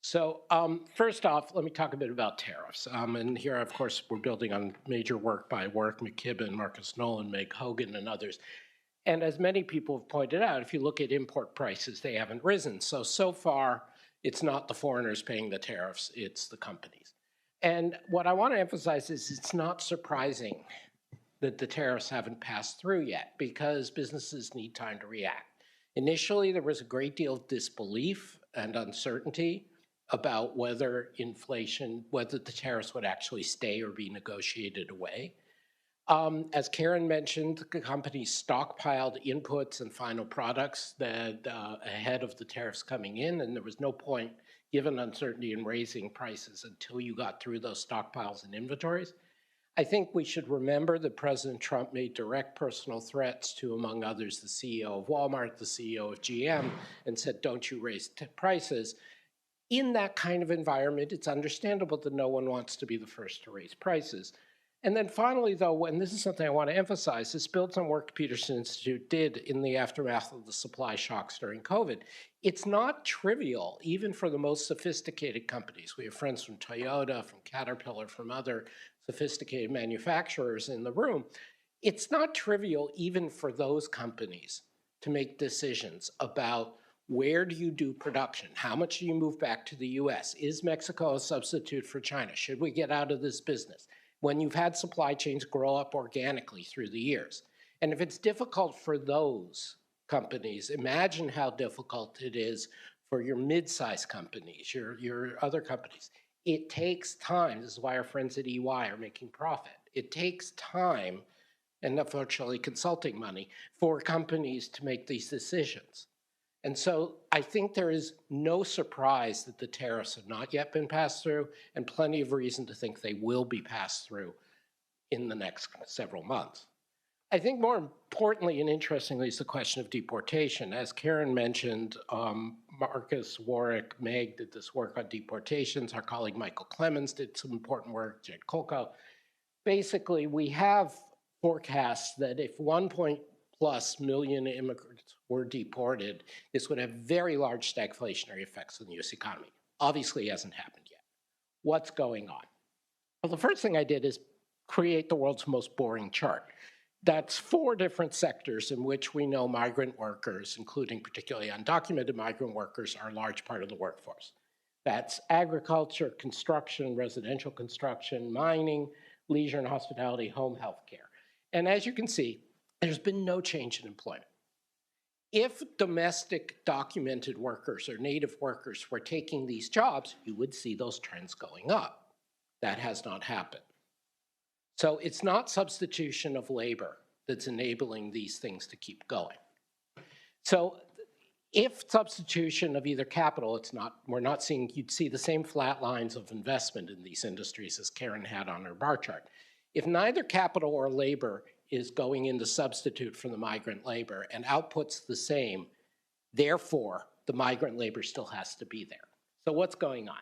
First off, let me talk a bit about tariffs. And here, of course, we're building on major work by Warwick McKibben, Marcus Nolan, Meg Hogan, and others. And as many people have pointed out, if you look at import prices, they haven't risen. So far, it's not the foreigners paying the tariffs, it's the companies. And what I want to emphasize is it's not surprising that the tariffs haven't passed through yet because businesses need time to react. Initially, there was a great deal of disbelief and uncertainty about whether the tariffs would actually stay or be negotiated away. As Karen mentioned, the companies stockpiled inputs and final products that ahead of the tariffs coming in, and there was no point, given uncertainty, in raising prices until you got through those stockpiles and inventories. I think we should remember that President Trump made direct personal threats to, among others, the CEO of Walmart, the CEO of GM, and said, don't you raise prices. In that kind of environment, it's understandable that no one wants to be the first to raise prices. And then finally, though, and this is something I want to emphasize, this builds on work the Peterson Institute did in the aftermath of the supply shocks during COVID. It's not trivial, even for the most sophisticated companies. We have friends from Toyota, from Caterpillar, from other sophisticated manufacturers in the room. It's not trivial, even for those companies, to make decisions about where do you do production? How much do you move back to the US? Is Mexico a substitute for China? Should we get out of this business? When you've had supply chains grow up organically through the years. And if it's difficult for those companies, imagine how difficult it is for your mid-sized companies, your other companies. It takes time. This is why our friends at EY are making profit. It takes time, and unfortunately consulting money, for companies to make these decisions. And so I think there is no surprise that the tariffs have not yet been passed through, and plenty of reason to think they will be passed through in the next several months. I think more importantly and interestingly is the question of deportation. As Karen mentioned, Marcus, Warwick, Meg did this work on deportations. Our colleague Michael Clemens did some important work, Jed Kolko. Basically, we have forecasts that if 1+ million immigrants were deported, this would have very large stagflationary effects on the US economy. Obviously, it hasn't happened yet. What's going on? Well, the first thing I did is create the world's most boring chart. That's 4 different sectors in which we know migrant workers, including particularly undocumented migrant workers, are a large part of the workforce. That's agriculture, construction, residential construction, mining, leisure and hospitality, home health care. And as you can see, there's been no change in employment. If domestic documented workers or native workers were taking these jobs, you would see those trends going up. That has not happened. So it's not substitution of labor that's enabling these things to keep going. So if substitution of either capital, we're not seeing, you'd see the same flat lines of investment in these industries as Karen had on her bar chart. If neither capital or labor is going in to substitute for the migrant labor and output's the same, therefore the migrant labor still has to be there. So what's going on?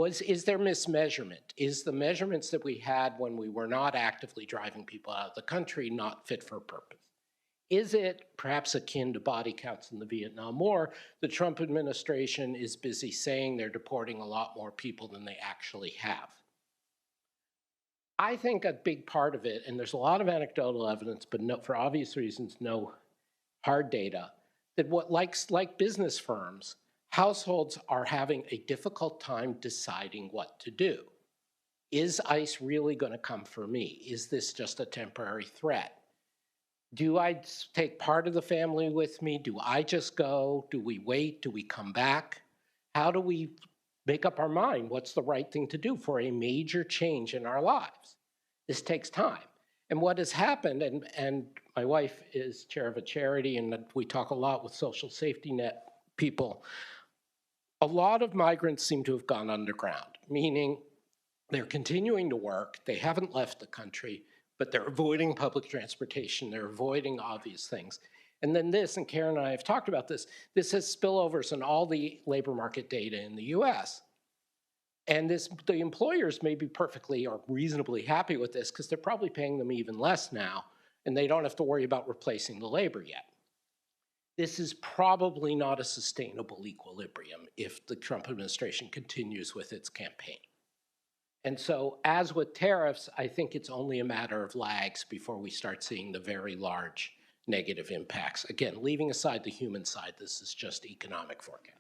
Is there mismeasurement? Is the measurements that we had when we were not actively driving people out of the country not fit for purpose? Is it perhaps akin to body counts in the Vietnam War? The Trump administration is busy saying they're deporting a lot more people than they actually have. I think a big part of it, and there's a lot of anecdotal evidence, but for obvious reasons, no hard data, that like business firms, households are having a difficult time deciding what to do. Is ICE really going to come for me? Is this just a temporary threat? Do I take part of the family with me? Do I just go? Do we wait? Do we come back? How do we make up our mind what's the right thing to do for a major change in our lives? This takes time. And what has happened, and my wife is chair of a charity, and we talk a lot with social safety net people, a lot of migrants seem to have gone underground, meaning they're continuing to work, they haven't left the country, but they're avoiding public transportation, they're avoiding obvious things. And then this, and Karen and I have talked about this has spillovers in all the labor market data in the US. And the employers may be perfectly or reasonably happy with this because they're probably paying them even less now, and they don't have to worry about replacing the labor yet. this is probably not a sustainable equilibrium if the Trump administration continues with its campaign. And so, as with tariffs, I think it's only a matter of lags before we start seeing the very large negative impacts. Again, leaving aside the human side, this is just economic forecast.